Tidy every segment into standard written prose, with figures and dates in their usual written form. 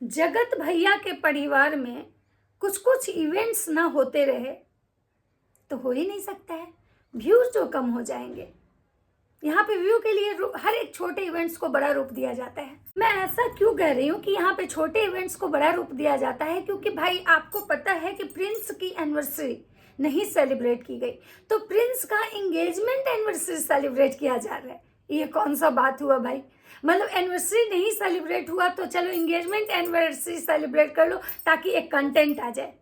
जगत भैया के परिवार में कुछ कुछ इवेंट्स ना होते रहे तो हो ही नहीं सकता है। व्यूज जो कम हो जाएंगे। यहाँ पे व्यू के लिए हर एक छोटे इवेंट्स को बड़ा रूप दिया जाता है। मैं ऐसा क्यों कह रही हूँ कि यहाँ पे छोटे इवेंट्स को बड़ा रूप दिया जाता है, क्योंकि भाई आपको पता है कि प्रिंस की एनिवर्सरी नहीं सेलिब्रेट की गई, तो प्रिंस का एंगेजमेंट एनिवर्सरी सेलिब्रेट किया जा रहा है। ये कौन सा बात हुआ भाई? मतलब एनिवर्सरी नहीं सेलिब्रेट हुआ तो चलो एंगेजमेंट एनिवर्सरी सेलिब्रेट कर लो ताकि एक कंटेंट आ जाए।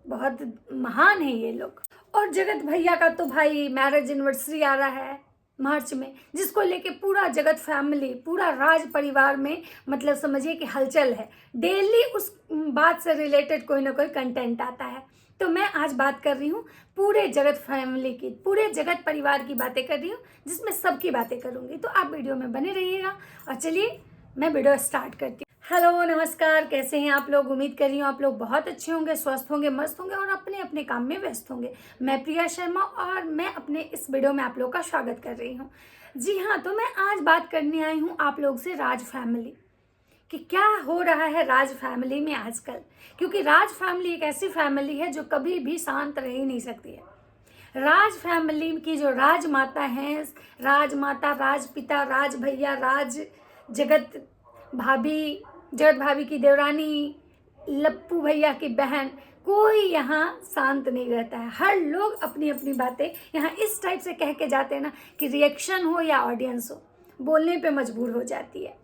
बहुत महान है ये लोग। और जगत भैया का तो भाई मैरिज एनिवर्सरी आ रहा है मार्च में, जिसको लेके पूरा जगत फैमिली, पूरा राज परिवार में मतलब समझिए कि हलचल है। डेली उस बात से रिलेटेड कोई ना कोई कंटेंट आता है। तो मैं आज बात कर रही हूँ पूरे जगत फैमिली की, पूरे जगत परिवार की बातें कर रही हूँ, जिसमें सबकी बातें करूँगी। तो आप वीडियो में बने रहिएगा और चलिए मैं वीडियो स्टार्ट करती हूँ। हेलो नमस्कार, कैसे हैं आप लोग? उम्मीद कर रही हूँ आप लोग बहुत अच्छे होंगे, स्वस्थ होंगे, मस्त होंगे और अपने अपने काम में व्यस्त होंगे। मैं प्रिया शर्मा और मैं अपने इस वीडियो में आप लोग का स्वागत कर रही हूँ। जी हाँ, तो मैं आज बात करने आई हूँ आप लोग से राज फैमिली कि क्या हो रहा है राज फैमिली में आजकल। क्योंकि राज फैमिली एक ऐसी फैमिली है जो कभी भी शांत रह ही नहीं सकती है। राज फैमिली की जो राजमाता हैं, राजमाता, राजपिता, राज भैया, राज जगत भाभी, जगत भाभी की देवरानी, लप्पू भैया की बहन, कोई यहाँ शांत नहीं रहता है। हर लोग अपनी अपनी बातें यहाँ इस टाइप से कह के जाते हैं ना कि रिएक्शन हो या ऑडियंस हो, बोलने पे मजबूर हो जाती है।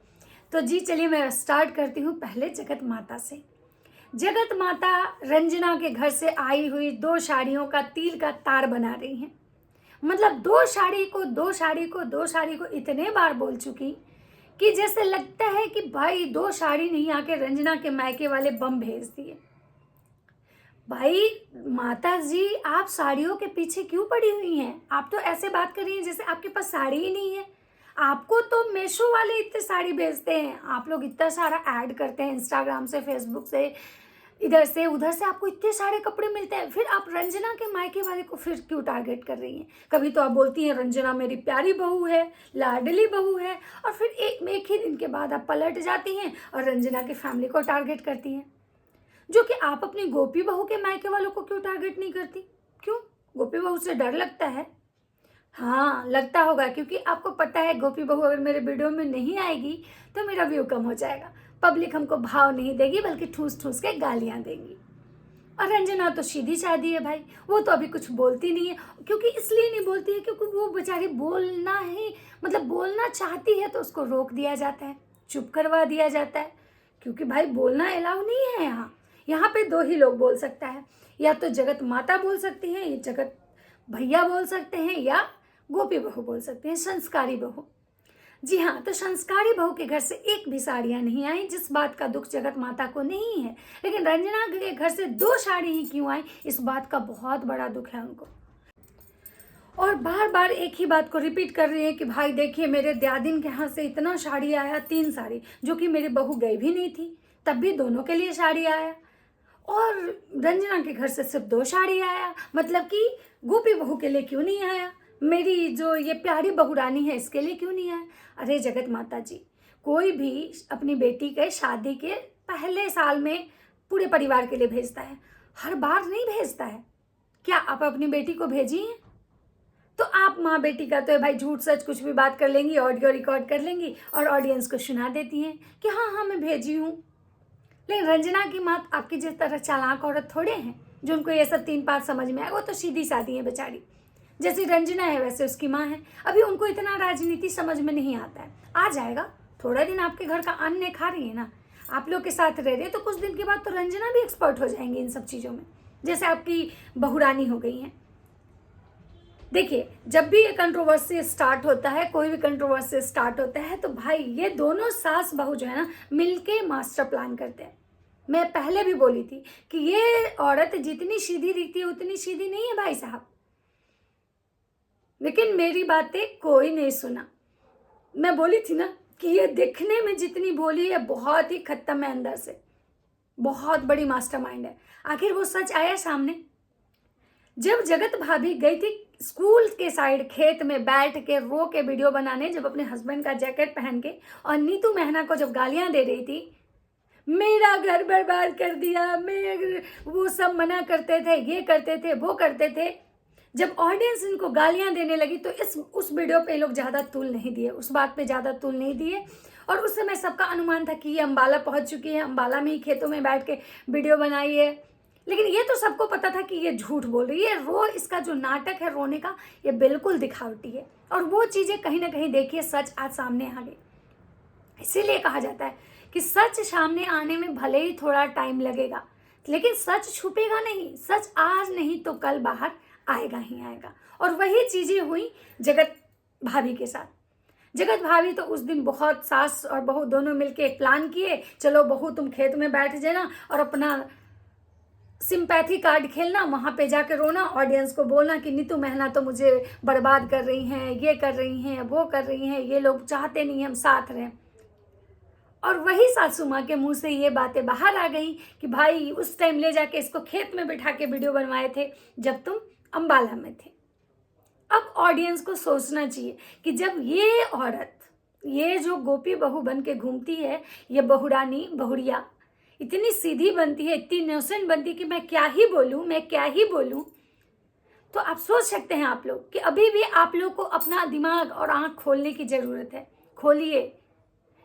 तो जी चलिए मैं स्टार्ट करती हूँ पहले जगत माता से। जगत माता रंजना के घर से आई हुई 2 साड़ियों का तिल का तार बना रही हैं। मतलब 2 साड़ी को इतने बार बोल चुकी कि जैसे लगता है कि भाई 2 साड़ी नहीं आके रंजना के मायके वाले बम भेज दिए। भाई माता जी, आप साड़ियों के पीछे क्यों पड़ी हुई हैं? आप तो ऐसे बात कर रही हैं जैसे आपके पास साड़ी ही नहीं है। आपको तो मीशो वाले इतने साड़ी भेजते हैं, आप लोग इतना सारा ऐड करते हैं इंस्टाग्राम से, फेसबुक से, इधर से उधर से, आपको इतने सारे कपड़े मिलते हैं। फिर आप रंजना के मायके वाले को फिर क्यों टारगेट कर रही हैं? कभी तो आप बोलती हैं रंजना मेरी प्यारी बहू है, लाडली बहू है, और फिर एक ही दिन के बाद आप पलट जाती हैं और रंजना की फैमिली को टारगेट करती हैं। जो कि आप अपनी गोपी बहू के मायके वालों को क्यों टारगेट नहीं करती? क्यों? गोपी बहू से डर लगता है? हाँ लगता होगा, क्योंकि आपको पता है गोपी बहू अगर मेरे वीडियो में नहीं आएगी तो मेरा व्यू कम हो जाएगा, पब्लिक हमको भाव नहीं देगी बल्कि ठूस ठूस के गालियां देंगी। और रंजना तो सीधी सादी है भाई, वो तो अभी कुछ बोलती नहीं है। क्योंकि इसलिए नहीं बोलती है क्योंकि वो बेचारी बोलना ही मतलब बोलना चाहती है तो उसको रोक दिया जाता है, चुप करवा दिया जाता है। क्योंकि भाई बोलना अलाउ नहीं है यहाँ। यहाँ पे 2 ही लोग बोल सकता है, या तो जगत माता बोल सकती है, या जगत भैया बोल सकते हैं, या गोपी बहू बोल सकते हैं, संस्कारी बहू। जी हाँ, तो संस्कारी बहू के घर से एक भी साड़ियाँ नहीं आई, जिस बात का दुख जगत माता को नहीं है। लेकिन रंजना के घर से 2 साड़ी ही क्यों आई, इस बात का बहुत बड़ा दुख है उनको। और बार बार एक ही बात को रिपीट कर रही है कि भाई देखिए मेरे दादिन के यहाँ से इतना साड़ी आया, 3 साड़ी, जो कि मेरी बहू गई भी नहीं थी तब भी दोनों के लिए साड़ी आया। और रंजना के घर से सिर्फ 2 साड़ी आया, मतलब कि गोपी बहू के लिए क्यों नहीं आया? मेरी जो ये प्यारी बहू रानी है इसके लिए क्यों नहीं आया? अरे जगत माता जी, कोई भी अपनी बेटी के शादी के पहले साल में पूरे परिवार के लिए भेजता है, हर बार नहीं भेजता है। क्या आप अपनी बेटी को भेजी हैं? तो आप माँ बेटी का तो है भाई, झूठ सच कुछ भी बात कर लेंगी, ऑडियो रिकॉर्ड कर लेंगी और ऑडियंस को सुना देती हैं कि हाँ हाँ मैं भेजी हूँ। लेकिन रंजना की माँ आपकी जिस तरह चालाक औरत थोड़े हैं जो उनको ये सब 3 बात समझ में आए। वो तो सीधी सादी है बेचारी, जैसी रंजना है वैसे उसकी माँ है। अभी उनको इतना राजनीति समझ में नहीं आता है, आ जाएगा। थोड़ा दिन आपके घर का अन्न खा रही है ना, आप लोग के साथ रह रहे हैं, तो कुछ दिन के बाद तो रंजना भी एक्सपर्ट हो जाएंगी इन सब चीज़ों में, जैसे आपकी बहुरानी हो गई हैं। देखिए जब भी ये कंट्रोवर्सी स्टार्ट होता है, कोई भी कंट्रोवर्सी स्टार्ट होता है, तो भाई ये दोनों सास बहू जो है ना मिलके मास्टर प्लान करते हैं। मैं पहले भी बोली थी कि ये औरत जितनी सीधी दिखती है उतनी सीधी नहीं है भाई साहब। लेकिन मेरी बातें कोई नहीं सुना। मैं बोली थी ना कि ये दिखने में जितनी भोली है बहुत ही खत्म है अंदर से, बहुत बड़ी मास्टरमाइंड है। आखिर वो सच आया सामने। जब जगत भाभी गई थी स्कूल के साइड खेत में बैठ के रो के वीडियो बनाने, जब अपने हस्बैंड का जैकेट पहन के, और नीतू मेहना को जब गालियां दे रही थी, मेरा घर बर्बाद कर दिया, वो सब मना करते थे, ये करते थे, वो करते थे। जब ऑडियंस इनको गालियां देने लगी तो उस वीडियो पे लोग ज़्यादा तूल नहीं दिए, उस बात पे ज़्यादा तूल नहीं दिए। और उस समय सबका अनुमान था कि ये अम्बाला पहुंच चुकी है, अम्बाला में ही खेतों में बैठ के वीडियो बनाई है। लेकिन ये तो सबको पता था कि ये झूठ बोल रही है। इसका जो नाटक है रोने का, ये बिल्कुल दिखावटी है। और वो चीज़ें कहीं ना कहीं देखिए सच आज सामने आ गई। इसीलिए कहा जाता है कि सच सामने आने में भले ही थोड़ा टाइम लगेगा, लेकिन सच छुपेगा नहीं। सच आज नहीं तो कल बाहर आएगा ही आएगा। और वही चीज़ें हुई जगत भाभी के साथ। जगत भाभी तो उस दिन बहुत सास और बहू दोनों मिलके एक प्लान किए, चलो बहू तुम खेत में बैठ जाना और अपना सिंपैथी कार्ड खेलना, वहाँ पे जाके रोना, ऑडियंस को बोलना कि नीतू महना तो मुझे बर्बाद कर रही हैं, ये कर रही हैं, वो कर रही हैं, ये लोग चाहते नहीं हम साथ रहें। और वही सासू माँ के मुंह से ये बातें बाहर आ गई कि भाई उस टाइम ले जाके इसको खेत में बिठा के वीडियो बनवाए थे जब तुम अम्बाला में थे। अब ऑडियंस को सोचना चाहिए कि जब ये औरत, ये जो गोपी बहू बन के घूमती है, ये बहुरानी बहुरिया इतनी सीधी बनती है, इतनी इनोसेंट बनती है कि मैं क्या ही बोलूँ। तो आप सोच सकते हैं आप लोग कि अभी भी आप लोग को अपना दिमाग और आँख खोलने की ज़रूरत है। खोलिए।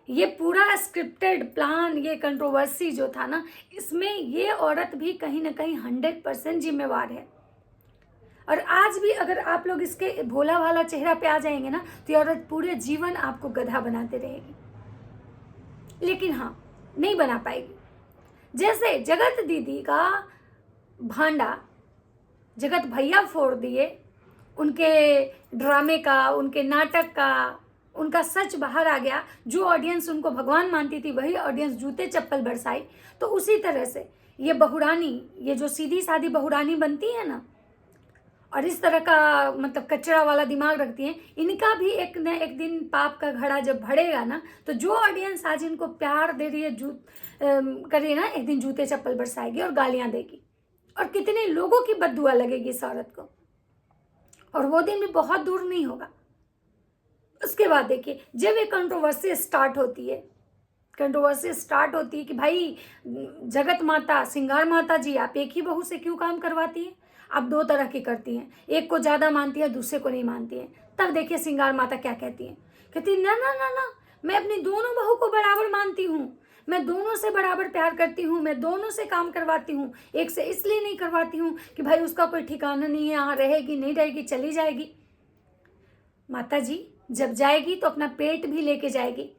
ये पूरा स्क्रिप्टेड प्लान, ये कंट्रोवर्सी जो था ना, इसमें ये औरत भी कहीं ना कहीं 100% जिम्मेवार है। और आज भी अगर आप लोग इसके भोला भाला चेहरा पे आ जाएंगे ना, तो ये औरत पूरे जीवन आपको गधा बनाते रहेगी। लेकिन हाँ, नहीं बना पाएगी। जैसे जगत दीदी का भांडा जगत भैया फोड़ दिए, उनके ड्रामे का, उनके नाटक का, उनका सच बाहर आ गया। जो ऑडियंस उनको भगवान मानती थी वही ऑडियंस जूते चप्पल बरसाई। तो उसी तरह से ये बहुरानी, ये जो सीधी सादी बहुरानी बनती है ना, और इस तरह का मतलब कचरा वाला दिमाग रखती हैं, इनका भी एक न एक दिन पाप का घड़ा जब भरेगा ना, तो जो ऑडियंस आज इनको प्यार दे रही है, कर रही है ना, एक दिन जूते चप्पल बरसाएगी और गालियां देगी। और कितने लोगों की बद्दुआ लगेगी इस औरत को। और वो दिन भी बहुत दूर नहीं होगा। उसके बाद देखिए, जब ये कंट्रोवर्सी स्टार्ट होती है कि भाई जगत माता, सिंगार माता जी, आप एक ही बहू से क्यों काम करवाती हैं? आप दो तरह की करती हैं, एक को ज़्यादा मानती है, दूसरे को नहीं मानती है। तब देखिए सिंगार माता क्या कहती हैं। कहती ना ना ना ना, मैं अपनी दोनों बहू को बराबर मानती हूँ, मैं दोनों से बराबर प्यार करती हूँ, मैं दोनों से काम करवाती हूँ। एक से इसलिए नहीं करवाती हूँ कि भाई उसका कोई ठिकाना नहीं है, यहाँ रहेगी नहीं रहेगी, चली जाएगी। माता जी जब जाएगी तो अपना पेट भी लेके जाएगी,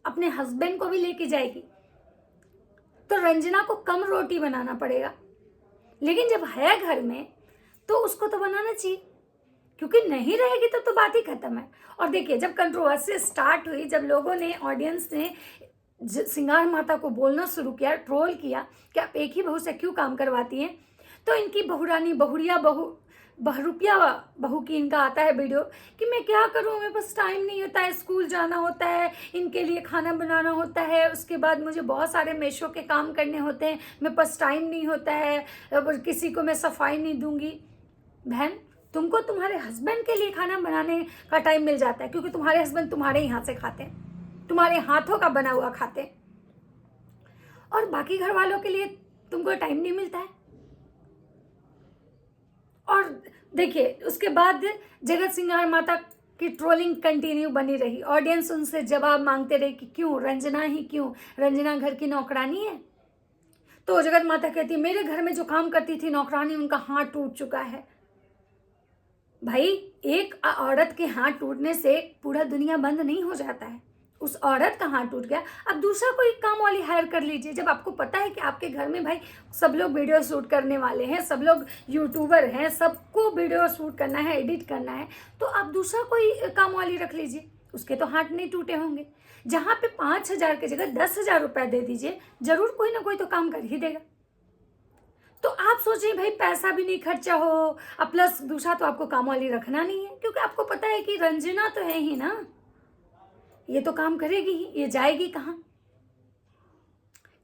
अपने हस्बैंड को भी लेके जाएगी। तो रंजना को कम रोटी बनाना पड़ेगा, लेकिन जब है घर में तो उसको तो बनाना चाहिए, क्योंकि नहीं रहेगी तो बात ही खत्म है। और देखिए, जब कंट्रोवर्सी स्टार्ट हुई, जब लोगों ने, ऑडियंस ने सिंगार माता को बोलना शुरू किया, ट्रोल किया कि आप एक ही बहू से क्यों काम करवाती हैं, तो इनकी बहुरानी, बहुरिया बहरूपिया बहू की इनका आता है वीडियो कि मैं क्या करूं, मेरे पास टाइम नहीं होता है, स्कूल जाना होता है, इनके लिए खाना बनाना होता है, उसके बाद मुझे बहुत सारे मेशो के काम करने होते हैं, मेरे पास टाइम नहीं होता है, और किसी को मैं सफाई नहीं दूंगी। बहन, तुमको तुम्हारे हस्बैंड के लिए खाना बनाने का टाइम मिल जाता है, क्योंकि तुम्हारे हस्बैंड तुम्हारे ही हाथ से खाते हैं, तुम्हारे हाथों का बना हुआ खाते हैं, और बाकी घर वालों के लिए तुमको टाइम नहीं मिलता है। और देखिए, उसके बाद जगत सिंगार माता की ट्रोलिंग कंटिन्यू बनी रही। ऑडियंस उनसे जवाब मांगते रहे कि क्यों रंजना ही क्यों, रंजना घर की नौकरानी है। तो जगत माता कहती, मेरे घर में जो काम करती थी नौकरानी, उनका हाथ टूट चुका है। भाई, एक औरत के हाथ टूटने से पूरा दुनिया बंद नहीं हो जाता है। उस औरत का हाथ टूट गया, अब दूसरा कोई काम वाली हायर कर लीजिए। जब आपको पता है कि आपके घर में भाई सब लोग वीडियो शूट करने वाले हैं, सब लोग यूट्यूबर हैं, सबको वीडियो शूट करना है, एडिट करना है, तो आप दूसरा कोई काम वाली रख लीजिए, उसके तो हाथ नहीं टूटे होंगे। जहाँ पे 5,000 की जगह 10,000 रुपये दे दीजिए, जरूर कोई ना कोई तो काम कर ही देगा। तो आप सोचिए भाई, पैसा भी नहीं खर्चा हो, अब प्लस दूसरा तो आपको काम वाली रखना नहीं है, क्योंकि आपको पता है कि रंजना तो है ही ना, ये तो काम करेगी ही, ये जाएगी कहाँ?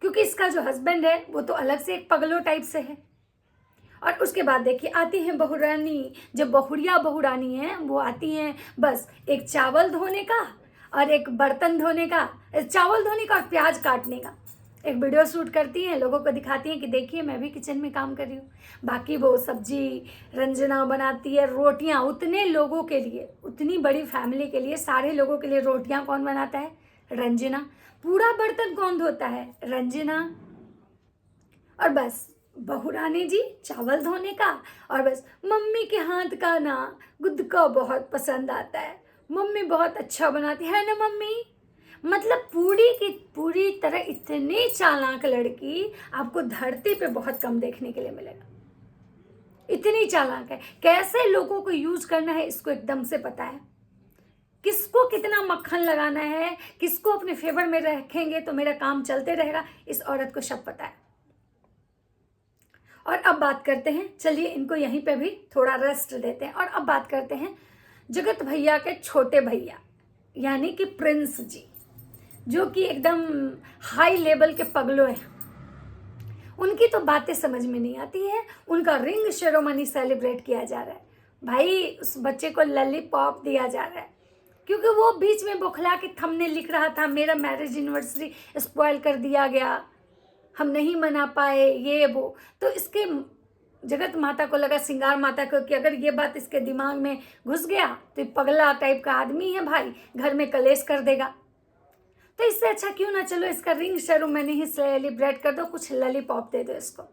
क्योंकि इसका जो हस्बैंड है वो तो अलग से एक पगलो टाइप से है। और उसके बाद देखिए, आती हैं बहुरानी, जब बहुरिया बहुरानी है, वो आती हैं बस एक चावल धोने का और एक बर्तन धोने का, चावल धोने का और प्याज काटने का। एक वीडियो शूट करती हैं, लोगों को दिखाती हैं कि देखिए मैं भी किचन में काम कर रही हूँ। बाकी वो सब्जी रंजना बनाती है, रोटियाँ उतने लोगों के लिए, उतनी बड़ी फैमिली के लिए, सारे लोगों के लिए रोटियाँ कौन बनाता है? रंजना। पूरा बर्तन कौन धोता है? रंजना। और बस बहू रानी जी चावल धोने का, और बस मम्मी के हाथ का ना गुदका बहुत पसंद आता है, मम्मी बहुत अच्छा बनाती है ना मम्मी। मतलब पूरी की पूरी तरह इतनी चालाक लड़की आपको धरती पे बहुत कम देखने के लिए मिलेगा। इतनी चालाक है, कैसे लोगों को यूज करना है इसको एकदम से पता है, किसको कितना मक्खन लगाना है, किसको अपने फेवर में रखेंगे तो मेरा काम चलते रहेगा, इस औरत को सब पता है। और अब बात करते हैं, चलिए इनको यहीं पे भी थोड़ा रेस्ट देते हैं, और अब बात करते हैं जगत भैया के छोटे भैया यानी कि प्रिंस जी, जो कि एकदम हाई लेवल के पगलो हैं। उनकी तो बातें समझ में नहीं आती है। उनका रिंग सेरेमनी सेलिब्रेट किया जा रहा है, भाई उस बच्चे को लॉलीपॉप दिया जा रहा है, क्योंकि वो बीच में बौखला के थंबनेल लिख रहा था मेरा मैरिज एनिवर्सरी स्पॉइल कर दिया गया, हम नहीं मना पाए, ये वो। तो इसके जगत माता को लगा, सिंगार माता को, कि अगर ये बात इसके दिमाग में घुस गया तो पगला टाइप का आदमी है भाई, घर में कलेश कर देगा। तो इससे अच्छा क्यों ना चलो इसका रिंग सेरेमनी ही सेलिब्रेट कर दो, कुछ लॉलीपॉप दे दो इसको।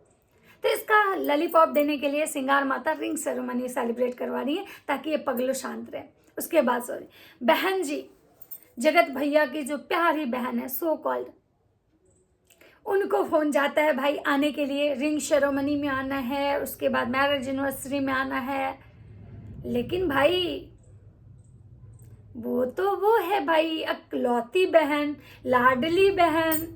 तो इसका लॉलीपॉप देने के लिए सिंगार माता रिंग सेरेमनी सेलिब्रेट करवा रही है ताकि ये पगलो शांत रहे। उसके बाद सॉरी बहन जी, जगत भैया की जो प्यारी बहन है सो कॉल्ड, उनको फोन जाता है भाई आने के लिए, रिंग सेरेमनी में आना है, उसके बाद मैरिज एनिवर्सरी में आना है। लेकिन भाई वो तो वो है भाई अकलौती बहन, लाडली बहन,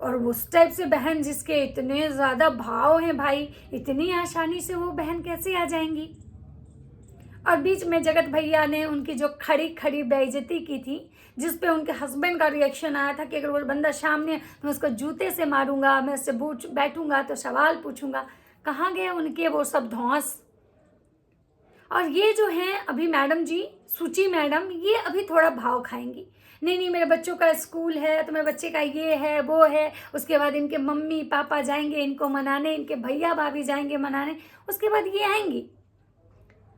और उस टाइप से बहन जिसके इतने ज़्यादा भाव हैं भाई, इतनी आसानी से वो बहन कैसे आ जाएंगी। और बीच में जगत भैया ने उनकी जो खड़ी खड़ी बेइज्जती की थी, जिस पे उनके हस्बैंड का रिएक्शन आया था कि अगर वो बंदा सामने तो मैं उसको जूते से मारूंगा, मैं उससे बैठूंगा तो सवाल पूछूंगा। कहाँ गए उनके वो सब धौंस। और ये जो हैं अभी मैडम जी, सूची मैडम, ये अभी थोड़ा भाव खाएंगी। नहीं नहीं मेरे बच्चों का स्कूल है तो मेरे बच्चे का ये है वो है, उसके बाद इनके मम्मी पापा जाएंगे इनको मनाने, इनके भैया भाभी जाएंगे मनाने, उसके बाद ये आएंगी।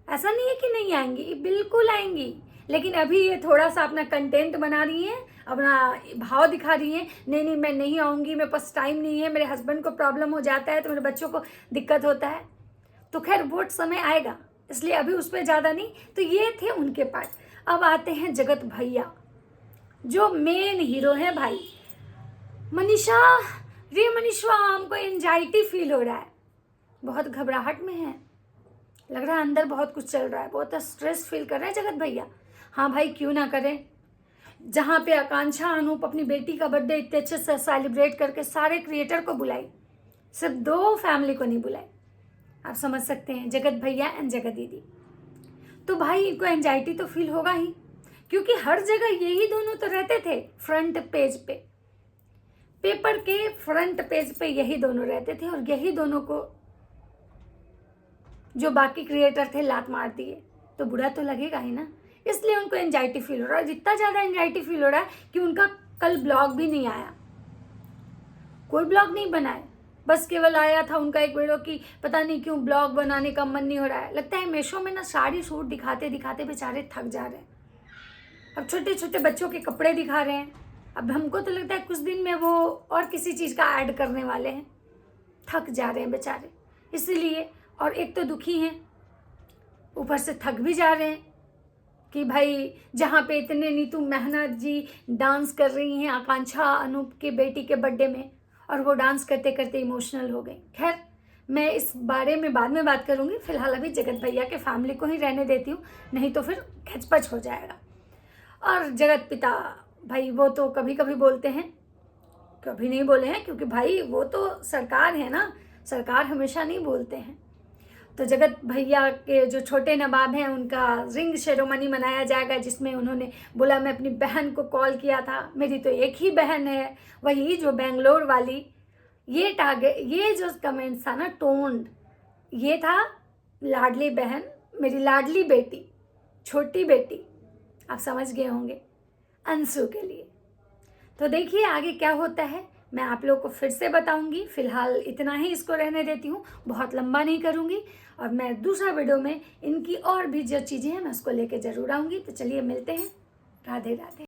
ऐसा नहीं है कि नहीं आएंगी, बिल्कुल आएंगी। लेकिन अभी ये थोड़ा सा अपना कंटेंट बना रही हैं, अपना भाव दिखा रही हैं। नहीं नहीं मैं नहीं आऊँगी, मेरे पास टाइम नहीं है, मेरे हस्बैंड को प्रॉब्लम हो जाता है तो मेरे बच्चों को दिक्कत होता है। तो खैर वो समय आएगा, इसलिए अभी उस पर ज़्यादा नहीं। तो ये थे उनके पार्ट। अब आते हैं जगत भैया जो मेन हीरो है भाई। मनीषा, रे मनीषा हमको एंजाइटी फील हो रहा है, बहुत घबराहट में है, लग रहा है अंदर बहुत कुछ चल रहा है, बहुत स्ट्रेस फील कर रहे हैं जगत भैया। हाँ भाई क्यों ना करें, जहाँ पे आकांक्षा अनूप अपनी बेटी का बर्थडे इतने अच्छे से सेलिब्रेट करके सारे क्रिएटर को बुलाई, सिर्फ 2 फैमिली को नहीं बुलाई। आप समझ सकते हैं, जगत भैया एंड जगत दीदी। तो भाई इनको एंजाइटी तो फील होगा ही, क्योंकि हर जगह यही दोनों तो रहते थे फ्रंट पेज पे, पेपर के फ्रंट पेज पे यही दोनों रहते थे, और यही दोनों को जो बाकी क्रिएटर थे लात मार दिए, तो बुरा तो लगेगा ही ना। इसलिए उनको एंजाइटी फील हो रहा है, जितना ज़्यादा एंजाइटी फील हो रहा है कि उनका कल ब्लॉग भी नहीं आया, कोई ब्लॉग नहीं बनाए, बस केवल आया था उनका एक वीडियो की पता नहीं क्यों ब्लॉग बनाने का मन नहीं हो रहा है। लगता है मीशो में ना साड़ी सूट दिखाते दिखाते बेचारे थक जा रहे हैं। अब छोटे छोटे बच्चों के कपड़े दिखा रहे हैं, अब हमको तो लगता है कुछ दिन में वो और किसी चीज़ का ऐड करने वाले हैं। थक जा रहे हैं बेचारे, इसीलिए। और एक तो दुखी हैं, ऊपर से थक भी जा रहे हैं कि भाई जहाँ पे इतने नीतू मेहनत जी डांस कर रही हैं आकांक्षा अनूप के बेटी के बर्थडे में, और वो डांस करते करते इमोशनल हो गई। खैर मैं इस बारे में बाद में बात करूँगी, फिलहाल अभी जगत भैया के फैमिली को ही रहने देती हूँ, नहीं तो फिर खचपच हो जाएगा। और जगत पिता भाई वो तो कभी कभी बोलते हैं, कभी नहीं बोले हैं, क्योंकि भाई वो तो सरकार है ना, सरकार हमेशा नहीं बोलते हैं। तो जगत भैया के जो छोटे नवाब हैं उनका रिंग सेरेमनी मनाया जाएगा, जिसमें उन्होंने बोला मैं अपनी बहन को कॉल किया था, मेरी तो एक ही बहन है, वही जो बेंगलोर वाली। ये टारगेट, ये जो कमेंट था ना टोन्ड, ये था लाडली बहन, मेरी लाडली बेटी, छोटी बेटी, आप समझ गए होंगे, अंशु के लिए। तो देखिए आगे क्या होता है। मैं आप लोग को फिर से बताऊंगी। फिलहाल इतना ही इसको रहने देती हूँ, बहुत लंबा नहीं करूँगी। और मैं दूसरा वीडियो में इनकी और भी जो चीज़ें हैं मैं उसको लेके ज़रूर आऊँगी। तो चलिए मिलते हैं। राधे राधे।